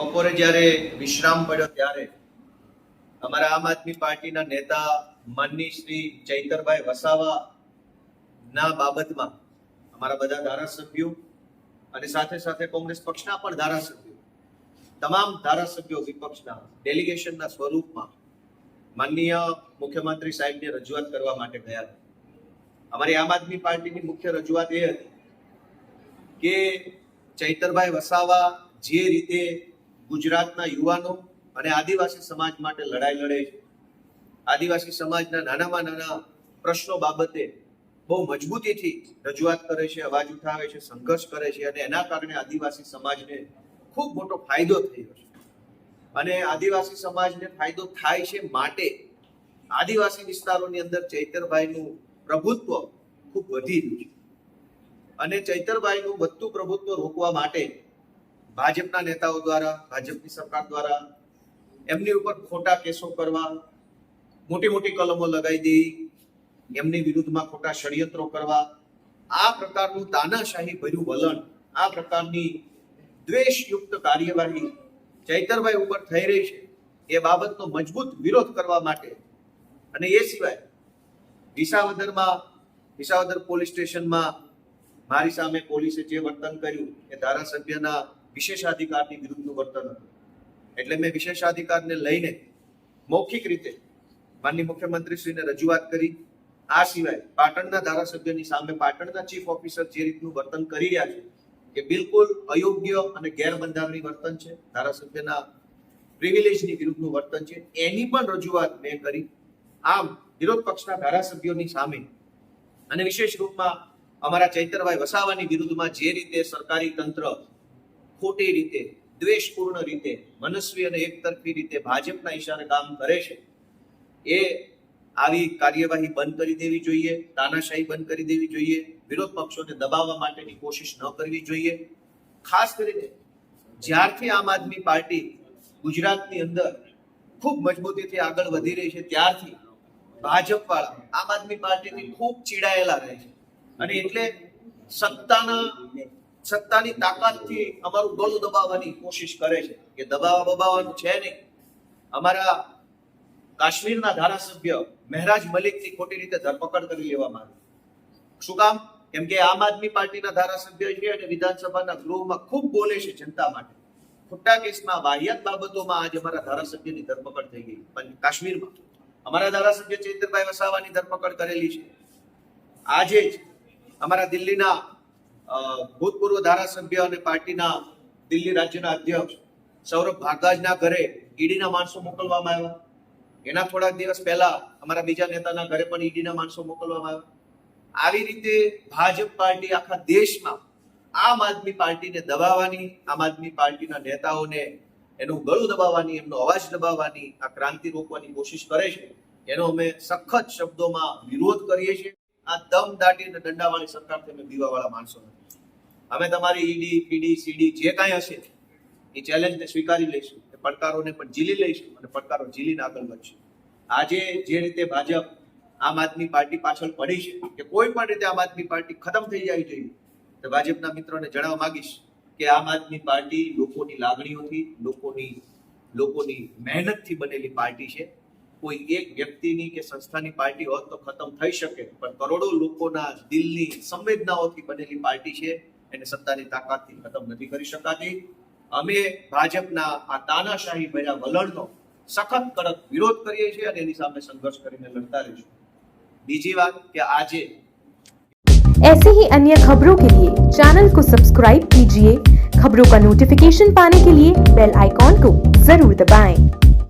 બપોરે જ્યારે વિશ્રામ પડ્યો ત્યારે અમારા આમ આદમી પાર્ટીના નેતા માનની શ્રી ચૈતરભાઈ વસાવા ના બાબતમાં અમારા બધા ધારાસભ્યો અને સાથે સાથે કોંગ્રેસ પક્ષના પણ ધારાસભ્યો, તમામ ધારાસભ્યો વિપક્ષના ડેલિગેશનના સ્વરૂપમાં માનનીય મુખ્યમંત્રી સાહેબને રજૂઆત કરવા માટે ગયા. અમારી આમ આદમી પાર્ટીની મુખ્ય રજૂઆત એ હતી કે ચૈતરભાઈ વસાવા જે રીતે ગુજરાતના યુવાનો અને આદિવાસી સમાજ માટે લડાઈ લડે છે, આદિવાસી સમાજના નાનામાં નાના પ્રશ્નો બાબતે બહુ મજબૂતીથી રજૂઆત કરે છે, અવાજ ઉઠાવે છે, સંઘર્ષ કરે છે અને એના કારણે આદિવાસી સમાજને ખૂબ મોટો ફાયદો થયો છે. અને આદિવાસી સમાજને ફાયદો થાય છે માટે આદિવાસી વિસ્તારોની અંદર ચૈતરભાઈનું પ્રભુત્વ ખૂબ વધી રહ્યું છે. અને ચૈતરભાઈનું વધતું પ્રભુત્વ રોકવા માટે ભાજપના નેતાઓ દ્વારા, ભાજપની સરકાર દ્વારા એમની ઉપર ખોટા કેસો કરવા, મોટી મોટી કલમો લગાવી દેવી, એમની વિરુદ્ધમાં ખોટા ષડયંત્રો કરવા, આ પ્રકારનું તાનાશાહી ભર્યું વલણ, આ પ્રકારની દ્વેષયુક્ત કાર્યવાહી ચૈતરભાઈ ઉપર થઈ રહી છે એ બાબતનો મજબૂત વિરોધ કરવા માટે અને એ સિવાય વિસાવદર પોલીસ સ્ટેશનમાં મારી સામે પોલીસે જે વર્તન કર્યું એ ધારાસભ્યના વિશેષાધિકારની વિરુદ્ધનું વર્તન હતું. એટલે મેં વિશેષાધિકારને લઈને મૌખિક રીતે માનનીય મુખ્યમંત્રીશ્રીને રજૂઆત કરી. આ સિવાય પાટણના ધારાસભ્યની સામે પાટણના ચીફ ઓફિસર જે રીતનું વર્તન કરી રહ્યા છે એ બિલકુલ અયોગ્ય અને ગેરબંધારણીય વર્તન છે, ધારાસભ્યના પ્રિવિલેજની વિરુદ્ધનું વર્તન છે, એની પણ રજૂઆત મેં કરી. આમ વિરોધ પક્ષના ધારાસભ્યોની સામે અને વિશેષ રૂપમાં અમારા ચૈતરભાઈ વસાવાની વિરુદ્ધમાં જે રીતે સરકારી તંત્ર ખોટી રીતે, દ્વેષપૂર્ણ રીતે, મનસ્વી અને એકતરફી રીતે ભાજપના ઈશારે કામ કરે છે, એ આવી કાર્યવાહી બંધ કરી દેવી જોઈએ, તાનાશાહી બંધ કરી દેવી જોઈએ, વિરોધ પક્ષોને દબાવવા માટેની કોશિશ ન કરવી જોઈએ. ખાસ કરીને જ્યારથી આમ આદમી પાર્ટી ગુજરાતની અંદર ખૂબ મજબૂતીથી આગળ વધી રહી છે ત્યારથી ભાજપ વાળા આમ આદમી પાર્ટીથી ખૂબ ચીડાયેલા રહે છે અને એટલે સત્તાની તાકાતથી અમારું ગળું દબાવવાની કોશિશ કરે છે. કે દબાવવાનું છે નહીં. અમારા કાશ્મીરના ધારાસભ્ય મહેરાજ મલિકની ખોટી રીતે ધરપકડ કરી લેવામાં આવી. શું કામ? કેમ કે આમ આદમી પાર્ટીના ધારાસભ્ય છે અને વિધાનસભાના ગૃહમાં ખૂબ બોલે છે જનતા માટે. ખોટા કેસમાં, વાહિયાત બાબતોમાં આજે અમારા ધારાસભ્યની ધરપકડ થઈ ગઈ. પણ કાશ્મીરમાં અમારા ધારાસભ્ય ચૈતરભાઈ વસાવાની ધરપકડ કરેલી છે. આજે જ અમારા દિલ્હીના ભૂતપૂર્વ ધારાસભ્ય અને પાર્ટીના દિલ્હી રાજ્યના અધ્યક્ષ સૌરભ ભારદ્વાજના ઘરે ઈડીના માણસો મોકલવામાં આવ્યા. એના થોડાક દિવસ પહેલા અમારા બીજા નેતાના ઘરે પણ ઈડીના માણસો મોકલવામાં આવ્યા. આવી રીતે ભાજપ પાર્ટી આખા દેશમાં આમ આદમી પાર્ટીને દબાવવાની, આમ આદમી પાર્ટીના નેતાઓને એનું ગળું દબાવવાની, એમનો અવાજ દબાવવાની, આ ક્રાંતિ રોકવાની કોશિશ કરે છે. એનો અમે સખત શબ્દોમાં વિરોધ કરીએ છીએ. આ દમ દાટી અને દંડાવાળી સરકારથી અમે બીવાવાળા માણસો નથી. અમે તમારી ઈડી, પીડી, સીડી જે કાંઈ હશે એ ચેલેન્જને સ્વીકારી લઈશું, એ પડકારોને પણ ઝીલી લઈશું અને પડકારો ઝીલીને આગળ વધશું. આજે જે રીતે ભાજપ આમ આદમી પાર્ટી પાછળ પડી છે કે કોઈ પણ રીતે આમ આદમી પાર્ટી ખતમ થઈ જાય જોઈએ, તો ભાજપના મિત્રોને જણાવવા માંગીશ કે આમ આદમી પાર્ટી લોકોની લાગણીઓથી, લોકોની મહેનતથી બનેલી પાર્ટી છે. કોઈ એક વ્યક્તિની કે સંસ્થાની પાર્ટી હોત તો ખતમ થઈ શકે, પણ કરોડો લોકોના દિલની સંવેદનાઓથી બનેલી પાર્ટી છે. એને સત્તાની તાકાતથી ખતમ નથી કરી શકાતી. અમે ભાજપના આ તાનાશાહી ભર્યા વલણનો સખત કડક વિરોધ કરીએ છીએ અને એની સામે સંઘર્ષ કરીને લડતા રહીશું. બીજી વાત કે આજે ऐसे ही अन्य खबरों के लिए चैनल को सब्सक्राइब कीजिए. खबरों का नोटिफिकेशन पाने के लिए बेल आइकॉन को जरूर दबाएं.